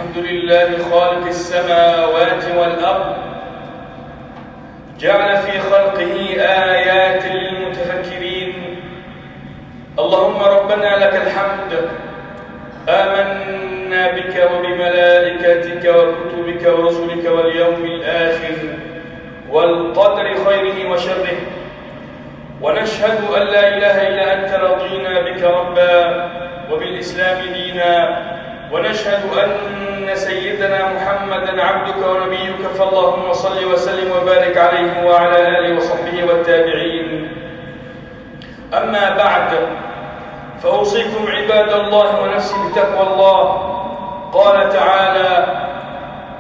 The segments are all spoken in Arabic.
الحمد لله خالق السماوات والأرض، جعل في خلقه آيات للمتفكرين. اللهم ربنا لك الحمد، آمنا بك وبملائكتك وكتبك ورسلك واليوم الآخر والقدر خيره وشره، ونشهد أن لا إله إلا أنت رضينا بك ربا وبالإسلام دينا، ونشهد أن سيدنا محمدًا عبدك ونبيك، فاللهم صل وسلم وبارك عليه وعلى آله وصحبه والتابعين. أما بعد، فأوصيكم عباد الله ونفسي بتقوى الله. قال تعالى: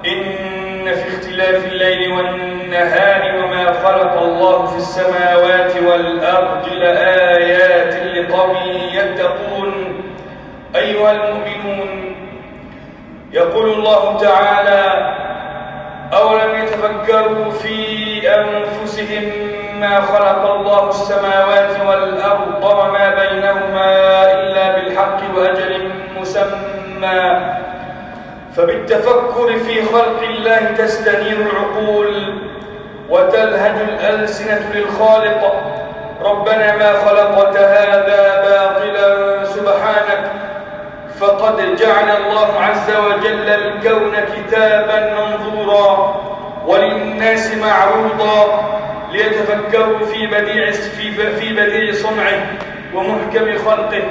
إن في اختلاف الليل والنهار وما خلق الله في السماوات والأرض لآيات لقوم يتقون. أيها المؤمنون، يقول الله تعالى: أولم يتفكروا في أنفسهم ما خلق الله السماوات والأرض وما بينهما إلا بالحق وأجل مسمى. فبالتفكر في خلق الله تستنير العقول وتلهج الألسنة للخالق. ربنا ما خلقت هذا باطلا سبحانك، فقد جعل الله عز وجل الكون كتابا منظورا وللناس معروضا ليتفكروا في بديع صنعه ومحكم خلقه.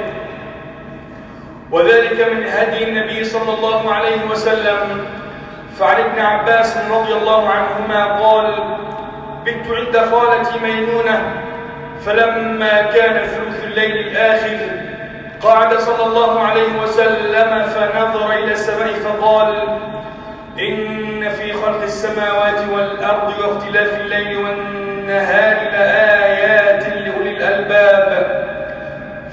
وذلك من هدي النبي صلى الله عليه وسلم. فعن ابن عباس رضي الله عنهما قال: بت عند خالتي ميمونة، فلما كان ثلث الليل الآخر قعد صلى الله عليه وسلم فنظر إلى السماء فقال: إن في خلق السماوات والأرض واختلاف الليل والنهار لآيات لأولي الألباب.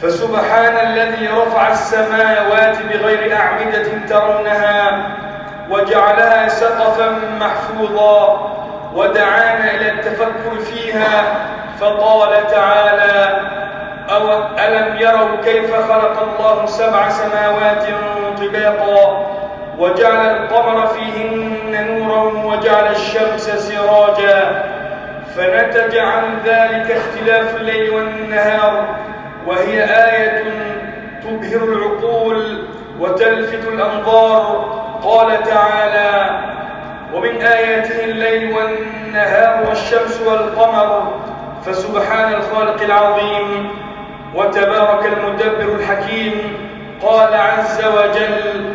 فسبحان الذي رفع السماوات بغير أعمدة ترونها وجعلها سقفا محفوظا، ودعانا إلى التفكر فيها. فقال تعالى: ألم يروا كيف خلق الله 7 سماوات طباقا وجعل القمر فيهن نورا وجعل الشمس سراجا. فنتج عن ذلك اختلاف الليل والنهار، وهي آية تبهر العقول وتلفت الأنظار. قال تعالى: ومن آياته الليل والنهار والشمس والقمر. فسبحان الخالق العظيم وتبارك المدبر الحكيم. قال عز وجل: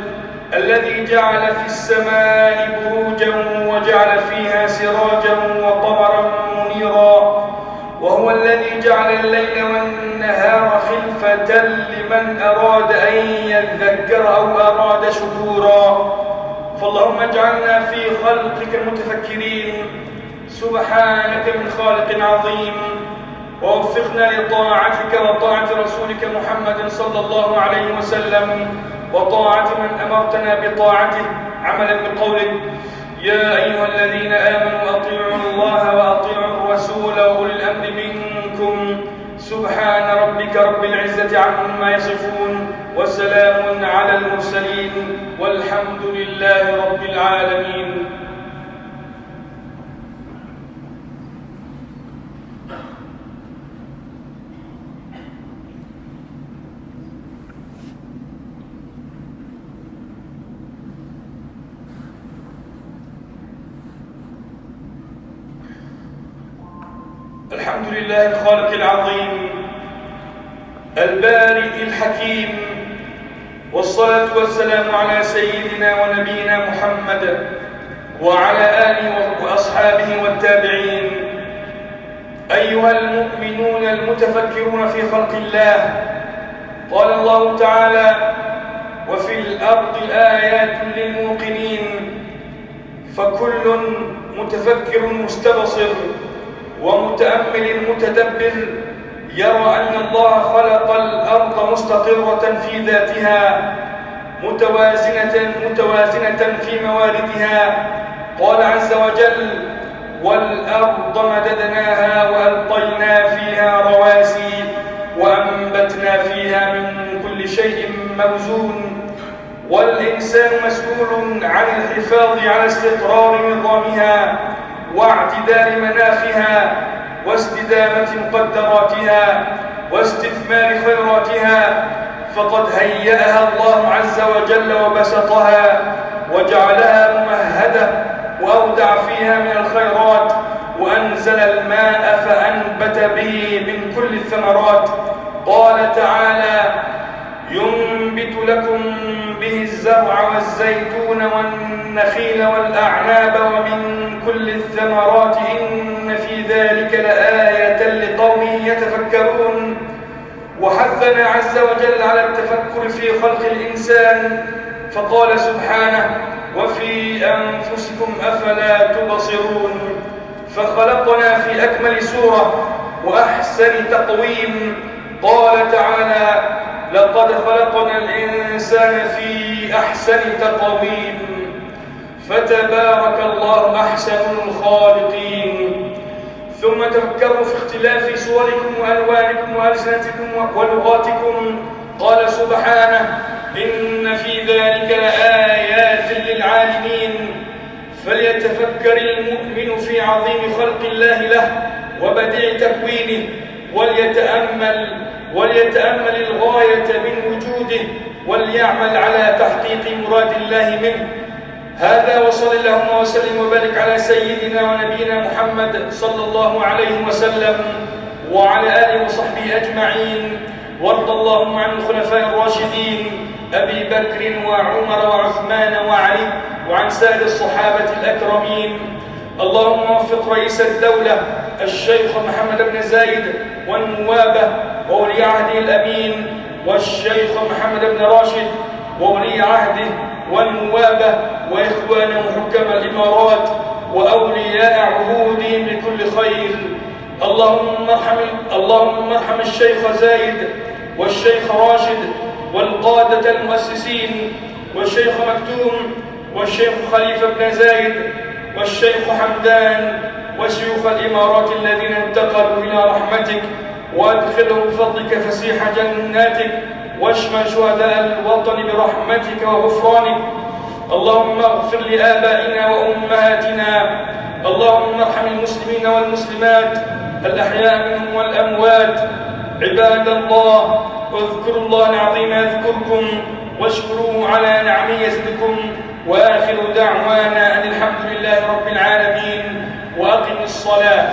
الذي جعل في السماء بروجا وجعل فيها سراجا وقمرا منيرا، وهو الذي جعل الليل والنهار خلفة لمن أراد أن يذكر أو أراد شكورا. فاللهم اجعلنا في خلقك المتفكرين، سبحانك من خالق عظيم، ووفقنا لطاعتك وطاعة رسولك محمد صلى الله عليه وسلم، وطاعة من أمرتنا بطاعته عملا بقولك: يا أيها الذين آمنوا أطيعوا الله وأطيعوا الرسول وأولي الأمر منكم. سبحان ربك رب العزة عما يصفون، وسلام على المرسلين، والحمد لله رب العالمين. الحمد لله الخالق العظيم البارئ الحكيم، والصلاة والسلام على سيدنا ونبينا محمد وعلى آله وأصحابه والتابعين. أيها المؤمنون المتفكرون في خلق الله، قال الله تعالى: وفي الأرض آيات للموقنين. فكل متفكر مستبصر ومتأمل متدبر يرى أن الله خلق الأرض مستقرة في ذاتها متوازنة في مواردها. قال عز وجل: والأرض مددناها وألقينا فيها رواسي وأنبتنا فيها من كل شيء موزون. والإنسان مسؤول عن الحفاظ على استقرار نظامها واعتدال مناخها واستدامة مقدراتها واستثمار خيراتها، فقد هيأها الله عز وجل وبسطها وجعلها ممهدة وأودع فيها من الخيرات، وأنزل الماء فأنبت به من كل الثمرات. قال تعالى: ينبت لكم به الزرع والزيتون والنخيل والأعناب ومن كل الثمرات إن في ذلك لآية لقوم يتفكرون. وحثنا عز وجل على التفكر في خلق الإنسان، فقال سبحانه: وفي أنفسكم أفلا تبصرون. فخلقنا في أكمل صورة وأحسن تقويم. قال تعالى: لقد خلقنا الإنسان في أحسن تقويم. فتبارك الله أحسن الخالقين. ثم تفكروا في اختلاف صوركم وألوانكم وألسنتكم ولغاتكم. قال سبحانه: إن في ذلك لآيات للعالمين. فليتفكر المؤمن في عظيم خلق الله له وبديع تكوينه، وليتأمل الغاية من وجوده، وليعمل على تحقيق مراد الله منه. هذا، وصل اللهم وسلم وبارك على سيدنا ونبينا محمد صلى الله عليه وسلم وعلى آله وصحبه أجمعين. وارض اللهم عن الخلفاء الراشدين أبي بكر وعمر وعثمان وعلي، وعن سائر الصحابة الأكرمين. اللهم وفق رئيس الدولة الشيخ محمد بن زايد والنوابة وولي عهده الأمين، والشيخ محمد بن راشد وولي عهده والنوابة، وإخوانهم حكام الإمارات وأولياء عهودهم بكل خير. اللهم ارحم الشيخ زايد والشيخ راشد والقادة المؤسسين، والشيخ مكتوم والشيخ خليفة بن زايد والشيخ حمدان وشيوخ الإمارات الذين انتقلوا إلى رحمتك، وأدخلهم بفضلك فسيح جناتك، واشمل شهداء الوطن برحمتك وغفرانك. اللهم اغفر لآبائنا وأمهاتنا. اللهم ارحم المسلمين والمسلمات الأحياء منهم والأموات. عباد الله، اذكروا الله العظيم يذكركم، واشكروه على نعمه يزدكم. وآخر دعوانا أن الحمد لله رب العالمين. وأقم الصلاة.